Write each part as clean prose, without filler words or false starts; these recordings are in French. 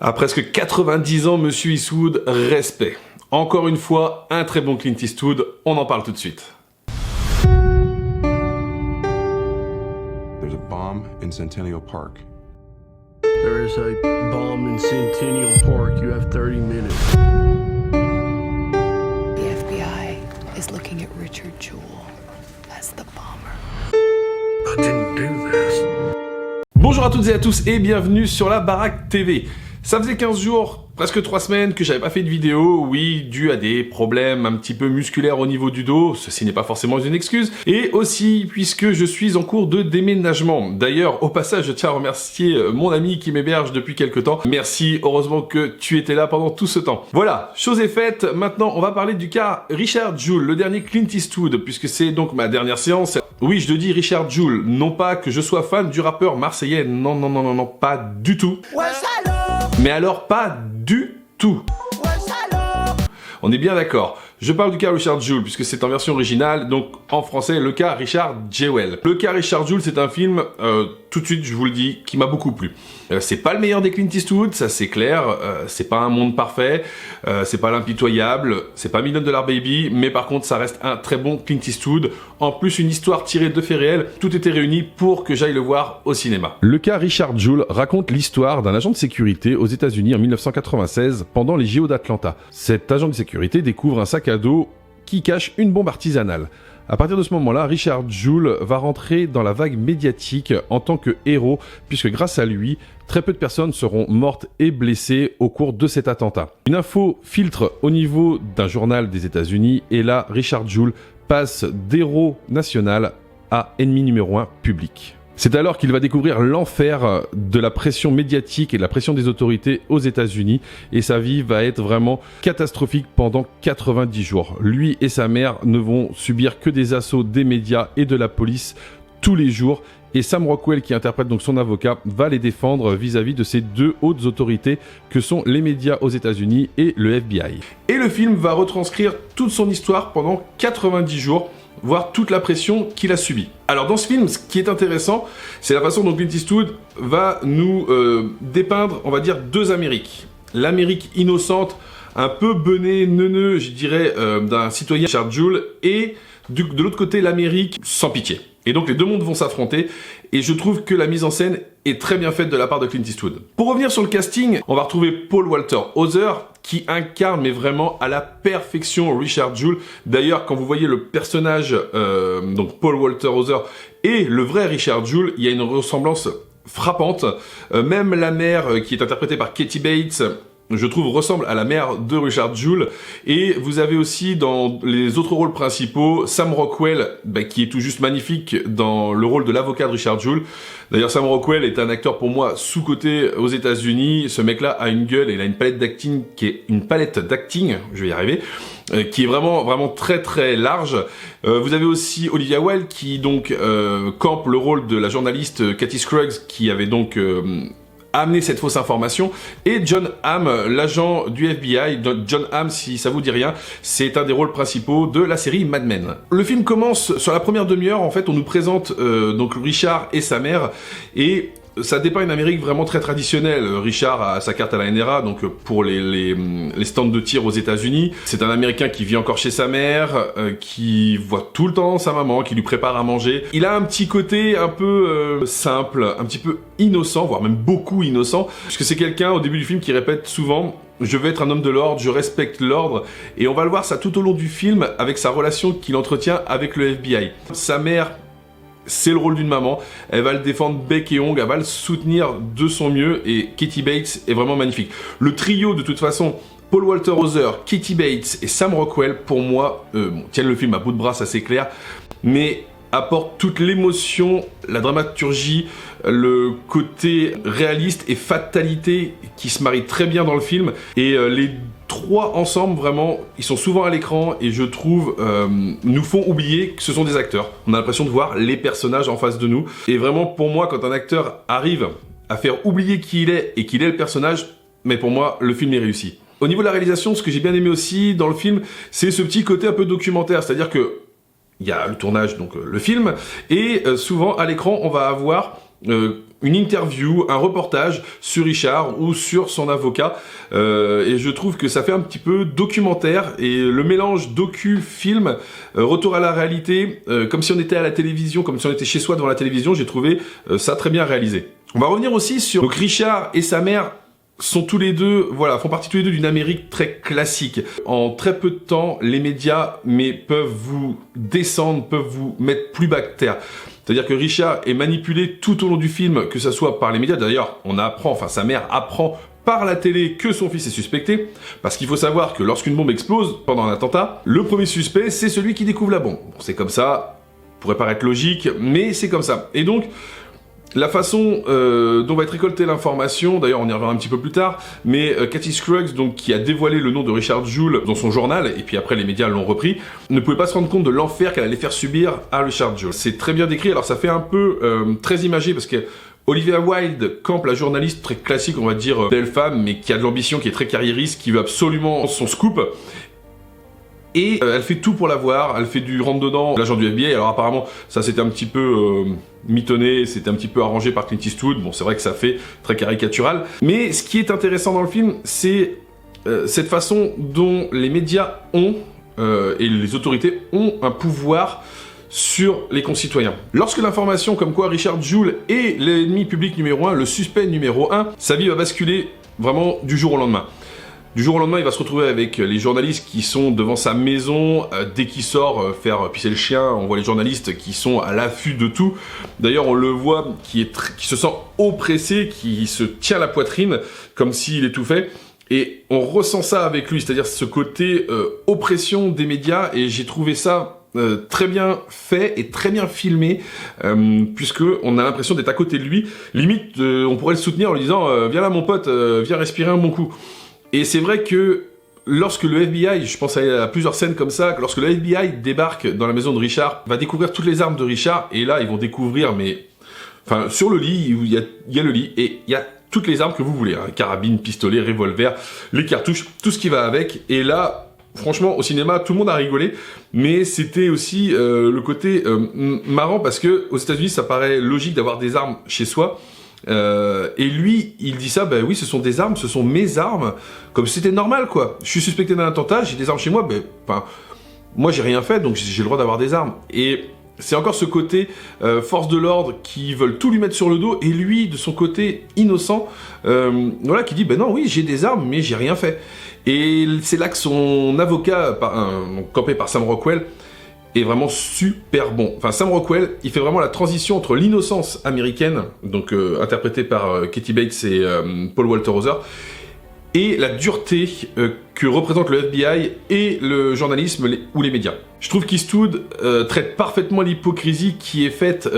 À presque 90 ans, Monsieur Eastwood, respect. Encore une fois, un très bon Clint Eastwood, on en parle tout de suite. There's a bomb in Centennial Park. There is a bomb in Centennial Park. You have 30 minutes. The FBI is looking at Richard Jewell as the bomber. I didn't do this. Bonjour à toutes et à tous et bienvenue sur la Baraque TV. Ça faisait 15 jours, presque 3 semaines que j'avais pas fait de vidéo, oui, dû à des problèmes un petit peu musculaires au niveau du dos, ceci n'est pas forcément une excuse, et aussi puisque je suis en cours de déménagement. D'ailleurs, au passage, je tiens à remercier mon ami qui m'héberge depuis quelques temps. Merci, heureusement que tu étais là pendant tout ce temps. Voilà, chose est faite, maintenant on va parler du cas Richard Jewell, le dernier Clint Eastwood, puisque c'est donc ma dernière séance. Oui, je le dis Richard Jewell, non pas que je sois fan du rappeur marseillais, non, pas du tout. Mais alors pas du tout. On est bien d'accord. Je parle du cas Richard Jewell puisque c'est en version originale, donc en français le cas Richard Jewell. Le cas Richard Jewell, c'est un film, tout de suite je vous le dis, qui m'a beaucoup plu. C'est pas le meilleur des Clint Eastwood, ça c'est clair, c'est pas un monde parfait, c'est pas l'impitoyable, c'est pas $1 Million Baby, mais par contre ça reste un très bon Clint Eastwood. En plus une histoire tirée de faits réels, tout était réuni pour que j'aille le voir au cinéma. Le cas Richard Jewell raconte l'histoire d'un agent de sécurité aux États-Unis en 1996 pendant les JO d'Atlanta. Cet agent de sécurité découvre un sac à dos qui cache une bombe artisanale. À partir de ce moment-là, Richard Jewell va rentrer dans la vague médiatique en tant que héros, puisque grâce à lui, très peu de personnes seront mortes et blessées au cours de cet attentat. Une info filtre au niveau d'un journal des États-Unis, et là, Richard Jewell passe d'héros national à ennemi numéro 1 public. C'est alors qu'il va découvrir l'enfer de la pression médiatique et de la pression des autorités aux États-Unis, et sa vie va être vraiment catastrophique pendant 90 jours. Lui et sa mère ne vont subir que des assauts des médias et de la police tous les jours, et Sam Rockwell, qui interprète donc son avocat, va les défendre vis-à-vis de ces deux hautes autorités que sont les médias aux États-Unis et le FBI. Et le film va retranscrire toute son histoire pendant 90 jours, voire toute la pression qu'il a subie. Alors dans ce film, ce qui est intéressant, c'est la façon dont Clint Eastwood va nous dépeindre, on va dire, deux Amériques. L'Amérique innocente, un peu benée, neuneux, je dirais, d'un citoyen Richard Jewell, et de l'autre côté, l'Amérique sans pitié. Et donc les deux mondes vont s'affronter, et je trouve que la mise en scène est très bien faite de la part de Clint Eastwood. Pour revenir sur le casting, on va retrouver Paul Walter Hauser, qui incarne mais vraiment à la perfection Richard Jewell. D'ailleurs, quand vous voyez le personnage, donc Paul Walter Hauser, et le vrai Richard Jewell, il y a une ressemblance frappante. Même la mère, qui est interprétée par Katie Bates, je trouve, ressemble à la mère de Richard Jewell. Et vous avez aussi dans les autres rôles principaux Sam Rockwell, qui est tout juste magnifique dans le rôle de l'avocat de Richard Jewell. D'ailleurs, Sam Rockwell est un acteur pour moi sous-coté aux États-Unis. Ce mec-là a une gueule et il a une palette d'acting je vais y arriver, qui est vraiment très très large. Vous avez aussi Olivia Wilde qui donc campe le rôle de la journaliste Cathy Scruggs, qui avait donc amener cette fausse information, et John Hamm, l'agent du FBI. John Hamm, si ça vous dit rien, c'est un des rôles principaux de la série Mad Men. Le film commence sur la première demi-heure, en fait, on nous présente donc Richard et sa mère, et ça dépeint une Amérique vraiment très traditionnelle. Richard a sa carte à la NRA, donc pour les stands de tir aux États-Unis. C'est un Américain qui vit encore chez sa mère, qui voit tout le temps sa maman, qui lui prépare à manger. Il a un petit côté un peu simple, un petit peu innocent, voire même beaucoup innocent, puisque c'est quelqu'un au début du film qui répète souvent: je veux être un homme de l'ordre, je respecte l'ordre. Et on va le voir ça tout au long du film avec sa relation qu'il entretient avec le FBI. Sa mère, c'est le rôle d'une maman, elle va le défendre bec et ongle, elle va le soutenir de son mieux, et Katie Bates est vraiment magnifique. Le trio, de toute façon, Paul Walter Hauser, Katie Bates et Sam Rockwell, pour moi, tiennent le film à bout de bras, ça c'est clair, mais apportent toute l'émotion, la dramaturgie, le côté réaliste et fatalité qui se marient très bien dans le film, et les trois ensemble, vraiment, ils sont souvent à l'écran, et je trouve nous font oublier que ce sont des acteurs. On a l'impression de voir les personnages en face de nous, et vraiment pour moi, quand un acteur arrive à faire oublier qui il est et qu'il est le personnage, mais pour moi le film est réussi. Au niveau de la réalisation, ce que j'ai bien aimé aussi dans le film, c'est ce petit côté un peu documentaire, c'est-à-dire que il y a le tournage, donc le film, et souvent à l'écran on va avoir une interview, un reportage sur Richard ou sur son avocat, et je trouve que ça fait un petit peu documentaire, et le mélange docu-film, retour à la réalité, comme si on était à la télévision, comme si on était chez soi devant la télévision, j'ai trouvé ça très bien réalisé. On va revenir aussi sur donc Richard et sa mère sont tous les deux, voilà, font partie tous les deux d'une Amérique très classique. En très peu de temps, les médias peuvent vous descendre, peuvent vous mettre plus bas que terre. C'est-à-dire que Richard est manipulé tout au long du film, que ça soit par les médias. D'ailleurs, sa mère apprend par la télé que son fils est suspecté, parce qu'il faut savoir que lorsqu'une bombe explose pendant un attentat, le premier suspect, c'est celui qui découvre la bombe. Bon, c'est comme ça, pourrait paraître logique, mais c'est comme ça. Et donc, la façon dont va être récoltée l'information, d'ailleurs on y reviendra un petit peu plus tard, mais Kathy Scruggs, donc, qui a dévoilé le nom de Richard Jewell dans son journal, et puis après les médias l'ont repris, ne pouvait pas se rendre compte de l'enfer qu'elle allait faire subir à Richard Jewell. C'est très bien décrit, alors ça fait un peu très imagé, parce que Olivia Wilde campe la journaliste très classique, on va dire, belle femme, mais qui a de l'ambition, qui est très carriériste, qui veut absolument son scoop. Et elle fait tout pour l'avoir, elle fait du rentre-dedans, l'agent du FBI, alors apparemment ça c'était un petit peu mitonné, c'était un petit peu arrangé par Clint Eastwood, bon c'est vrai que ça fait très caricatural, mais ce qui est intéressant dans le film, c'est cette façon dont les médias ont, et les autorités ont un pouvoir sur les concitoyens. Lorsque l'information comme quoi Richard Jewell est l'ennemi public numéro 1, le suspect numéro 1, sa vie va basculer vraiment du jour au lendemain. Du jour au lendemain, il va se retrouver avec les journalistes qui sont devant sa maison. Dès qu'il sort faire pisser le chien, on voit les journalistes qui sont à l'affût de tout. D'ailleurs, on le voit qui se sent oppressé, qui se tient la poitrine comme s'il étouffait. Et on ressent ça avec lui, c'est-à-dire ce côté oppression des médias. Et j'ai trouvé ça très bien fait et très bien filmé, puisque on a l'impression d'être à côté de lui. Limite, on pourrait le soutenir en lui disant viens là mon pote, viens respirer un bon coup. Et c'est vrai que lorsque le FBI, je pense à plusieurs scènes comme ça, lorsque le FBI débarque dans la maison de Richard, va découvrir toutes les armes de Richard, et là ils vont découvrir, enfin sur le lit, il y a le lit, et il y a toutes les armes que vous voulez, hein, carabine, pistolet, revolver, les cartouches, tout ce qui va avec, et là, franchement, au cinéma, tout le monde a rigolé, mais c'était aussi le côté marrant, parce que aux États-Unis, ça paraît logique d'avoir des armes chez soi. Et lui, il dit ça, oui, ce sont des armes, ce sont mes armes, comme si c'était normal, quoi. Je suis suspecté d'un attentat, j'ai des armes chez moi, moi j'ai rien fait, donc j'ai le droit d'avoir des armes. Et c'est encore ce côté force de l'ordre qui veulent tout lui mettre sur le dos, et lui, de son côté innocent, qui dit, non, oui, j'ai des armes, mais j'ai rien fait. Et c'est là que son avocat, campé par Sam Rockwell, est vraiment super bon. Enfin, Sam Rockwell, il fait vraiment la transition entre l'innocence américaine, donc interprétée par Katie Bates et Paul Walter Hauser, et la dureté que représente le FBI et le journalisme ou les médias. Je trouve qu'Eastwood traite parfaitement l'hypocrisie qui est faite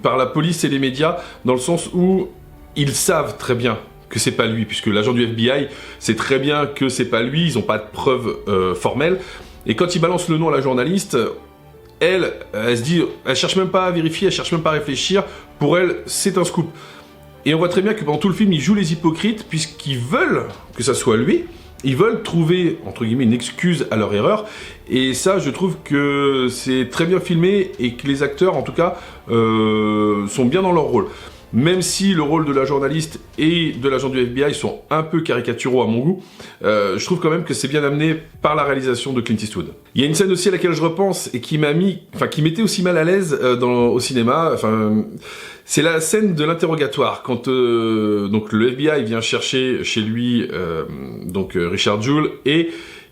par la police et les médias, dans le sens où ils savent très bien que c'est pas lui, puisque l'agent du FBI sait très bien que c'est pas lui, ils ont pas de preuves formelles. Et quand il balance le nom à la journaliste, elle se dit, elle cherche même pas à vérifier, elle cherche même pas à réfléchir, pour elle, c'est un scoop. Et on voit très bien que pendant tout le film, ils jouent les hypocrites, puisqu'ils veulent que ça soit lui, ils veulent trouver, entre guillemets, une excuse à leur erreur, et ça, je trouve que c'est très bien filmé, et que les acteurs, en tout cas, sont bien dans leur rôle. Même si le rôle de la journaliste et de l'agent du FBI sont un peu caricaturaux à mon goût, je trouve quand même que c'est bien amené par la réalisation de Clint Eastwood. Il y a une scène aussi à laquelle je repense et qui qui m'était aussi mal à l'aise au cinéma. C'est la scène de l'interrogatoire quand donc le FBI vient chercher chez lui Richard Jewell et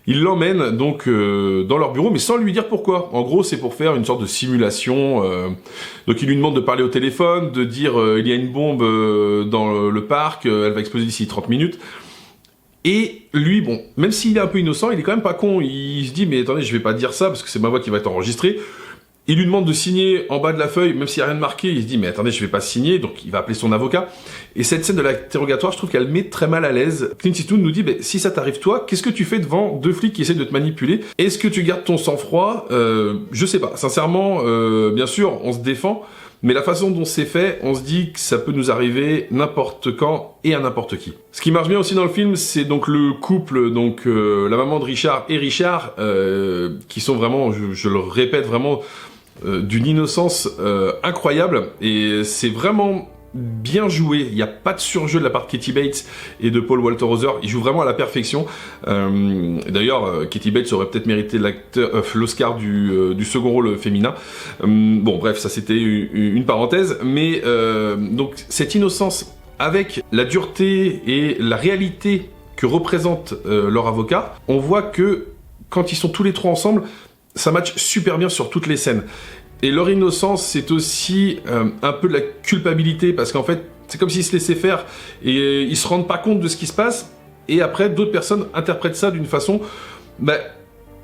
il l'emmène donc dans leur bureau, mais sans lui dire pourquoi. En gros, c'est pour faire une sorte de simulation. Donc il lui demande de parler au téléphone, de dire il y a une bombe dans le parc, elle va exploser d'ici 30 minutes. Et lui, même s'il est un peu innocent, il est quand même pas con. Il se dit, mais attendez, je vais pas dire ça parce que c'est ma voix qui va être enregistrée. Il lui demande de signer en bas de la feuille, même s'il n'y a rien de marqué, il se dit, mais attendez, je vais pas signer, donc il va appeler son avocat. Et cette scène de l'interrogatoire, je trouve qu'elle met très mal à l'aise. Clint Eastwood nous dit, si ça t'arrive toi, qu'est-ce que tu fais devant deux flics qui essaient de te manipuler? Est-ce que tu gardes ton sang-froid? Je sais pas. Sincèrement, bien sûr, on se défend, mais la façon dont c'est fait, on se dit que ça peut nous arriver n'importe quand et à n'importe qui. Ce qui marche bien aussi dans le film, c'est donc le couple, la maman de Richard et Richard, qui sont vraiment, je le répète vraiment, d'une innocence incroyable, et c'est vraiment bien joué. Il n'y a pas de surjeu de la part de Kathy Bates et de Paul Walter Hauser. Ils jouent vraiment à la perfection. D'ailleurs, Kathy Bates aurait peut-être mérité l'Oscar du second rôle féminin. Bon, bref, ça c'était une parenthèse. Mais donc cette innocence avec la dureté et la réalité que représente leur avocat, on voit que quand ils sont tous les trois ensemble, ça match super bien sur toutes les scènes. Et leur innocence, c'est aussi un peu de la culpabilité, parce qu'en fait, c'est comme s'ils se laissaient faire et ils se rendent pas compte de ce qui se passe. Et après, d'autres personnes interprètent ça d'une façon,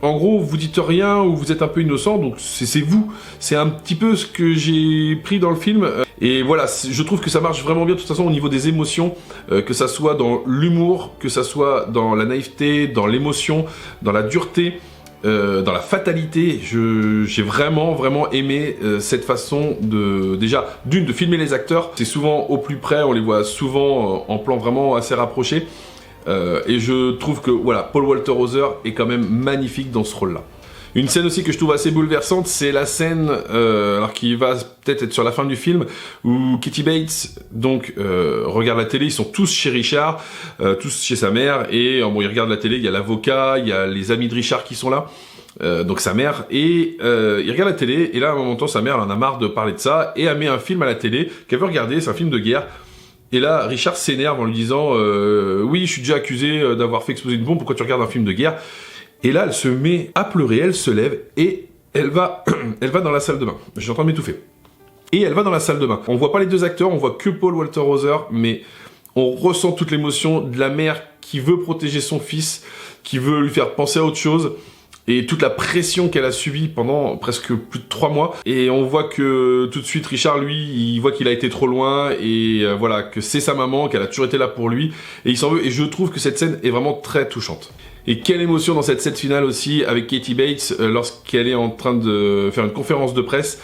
en gros, vous dites rien ou vous êtes un peu innocent, donc c'est vous. C'est un petit peu ce que j'ai pris dans le film. Et voilà, je trouve que ça marche vraiment bien de toute façon au niveau des émotions, que ça soit dans l'humour, que ça soit dans la naïveté, dans l'émotion, dans la dureté. Dans la fatalité, j'ai vraiment aimé cette façon de filmer les acteurs. C'est souvent au plus près, on les voit souvent en plan vraiment assez rapproché. Et je trouve que voilà, Paul Walter Hauser est quand même magnifique dans ce rôle-là. Une scène aussi que je trouve assez bouleversante, c'est la scène, alors qui va peut-être être sur la fin du film, où Kathy Bates donc regarde la télé. Ils sont tous chez Richard, tous chez sa mère, et bon, ils regardent la télé. Il y a l'avocat, il y a les amis de Richard qui sont là, donc sa mère, et ils regardent la télé. Et là, à un moment, sa mère elle en a marre de parler de ça, et elle met un film à la télé qu'elle veut regarder. C'est un film de guerre. Et là, Richard s'énerve en lui disant oui, je suis déjà accusé d'avoir fait exploser une bombe. Pourquoi tu regardes un film de guerre? Et là, elle se met à pleurer, elle se lève et elle va dans la salle de bain. J'ai en train de m'étouffer. Et elle va dans la salle de bain. On voit pas les deux acteurs, on voit que Paul Walter Hauser, mais on ressent toute l'émotion de la mère qui veut protéger son fils, qui veut lui faire penser à autre chose, et toute la pression qu'elle a subie pendant presque plus de 3 mois. Et on voit que tout de suite, Richard, lui, il voit qu'il a été trop loin, et voilà, que c'est sa maman, qu'elle a toujours été là pour lui, et il s'en veut. Et je trouve que cette scène est vraiment très touchante. Et quelle émotion dans cette scène finale aussi avec Kathy Bates lorsqu'elle est en train de faire une conférence de presse.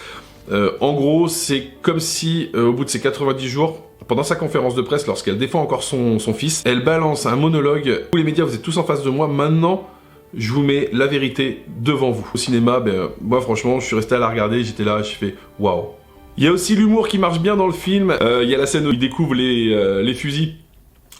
En gros, c'est comme si au bout de ces 90 jours, pendant sa conférence de presse, lorsqu'elle défend encore son fils, elle balance un monologue. Tous les médias, vous êtes tous en face de moi, maintenant je vous mets la vérité devant vous. Au cinéma, moi franchement, je suis resté à la regarder, j'étais là, j'ai fait waouh. Il y a aussi l'humour qui marche bien dans le film. Il y a la scène où il découvre les fusils,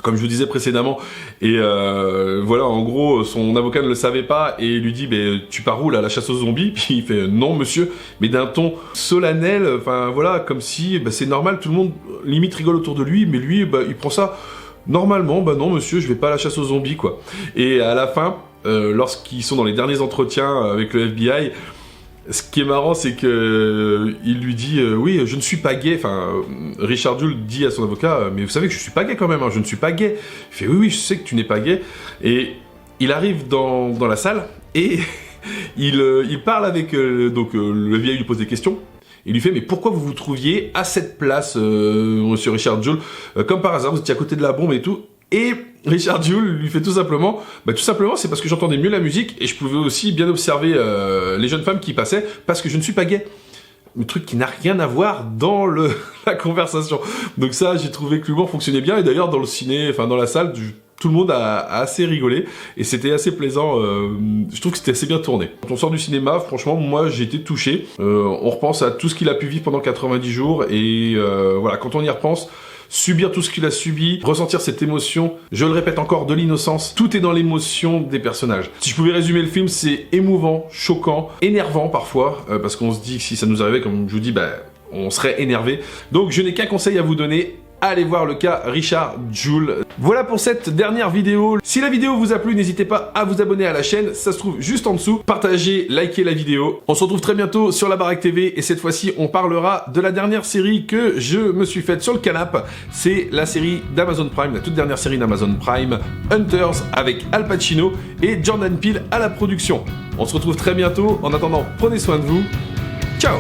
comme je vous disais précédemment, et voilà, en gros, son avocat ne le savait pas, et il lui dit tu pars où là, la chasse aux zombies? Puis il fait non monsieur, mais d'un ton solennel, enfin voilà, comme si c'est normal, tout le monde limite rigole autour de lui, mais lui il prend ça normalement, non monsieur, je vais pas à la chasse aux zombies quoi. Et à la fin, lorsqu'ils sont dans les derniers entretiens avec le FBI, ce qui est marrant, c'est que il lui dit oui, je ne suis pas gay. Enfin, Richard Jewell dit à son avocat mais vous savez que je suis pas gay quand même, hein, je ne suis pas gay. Il fait oui, je sais que tu n'es pas gay. Et il arrive dans la salle et il parle avec le vieil lui pose des questions. Il lui fait mais pourquoi vous vous trouviez à cette place, monsieur Richard Jewell, comme par hasard vous étiez à côté de la bombe et tout. Et Richard Jewell lui fait tout simplement c'est parce que j'entendais mieux la musique et je pouvais aussi bien observer les jeunes femmes qui passaient parce que je ne suis pas gay. Un truc qui n'a rien à voir dans la conversation. Donc ça, j'ai trouvé que l'humour fonctionnait bien, et d'ailleurs dans le ciné, enfin dans la salle, tout le monde a assez rigolé et c'était assez plaisant. Je trouve que c'était assez bien tourné. Quand on sort du cinéma, franchement, moi j'ai été touché. On repense à tout ce qu'il a pu vivre pendant 90 jours et voilà, quand on y repense, subir tout ce qu'il a subi, ressentir cette émotion, je le répète encore, de l'innocence, tout est dans l'émotion des personnages. Si je pouvais résumer le film, c'est émouvant, choquant, énervant parfois, parce qu'on se dit que si ça nous arrivait, comme je vous dis, on serait énervé. Donc je n'ai qu'un conseil à vous donner, allez voir le cas Richard Jewell. Voilà pour cette dernière vidéo. Si la vidéo vous a plu, n'hésitez pas à vous abonner à la chaîne, ça se trouve juste en dessous. Partagez, likez la vidéo. On se retrouve très bientôt sur La Baraque TV, et cette fois-ci, on parlera de la dernière série que je me suis faite sur le canapé. C'est la série d'Amazon Prime, la toute dernière série d'Amazon Prime, Hunters, avec Al Pacino et Jordan Peele à la production. On se retrouve très bientôt. En attendant, prenez soin de vous. Ciao!